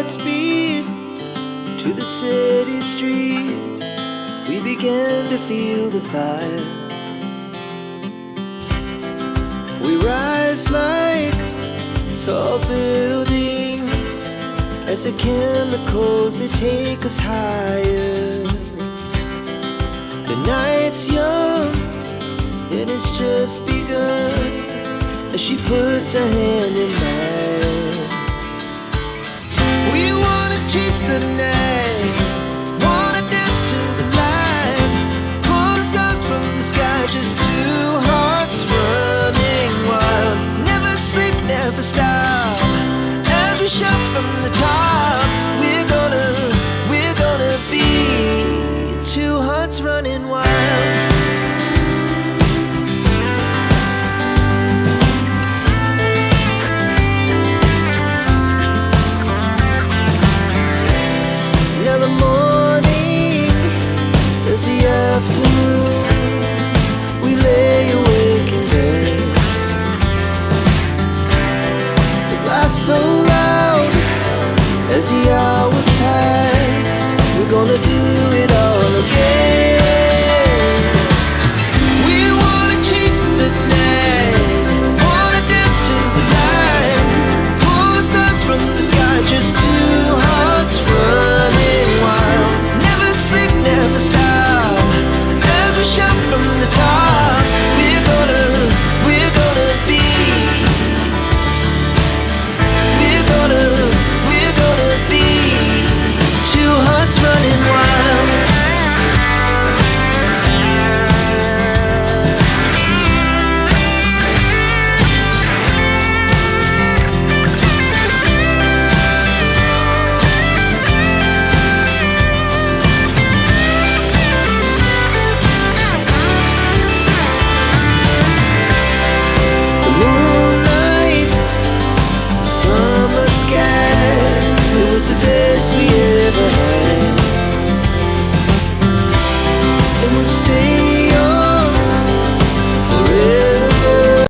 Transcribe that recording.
Godspeed to the city streets. We began to feel the fire. We rise like tall buildings as the chemicals, they take us higher. The night's young, it has just begun, as she puts her hand in mine. We wanna chase the night, wanna dance to the light, pull the stars from the sky, just two hearts running wild. Never sleep, never stop, as we shout from the top. We're gonna be two hearts running wild. Now the morning is the afternoon. We lay awake in bed. The laughs so loud as the hours pass. We're gonna do it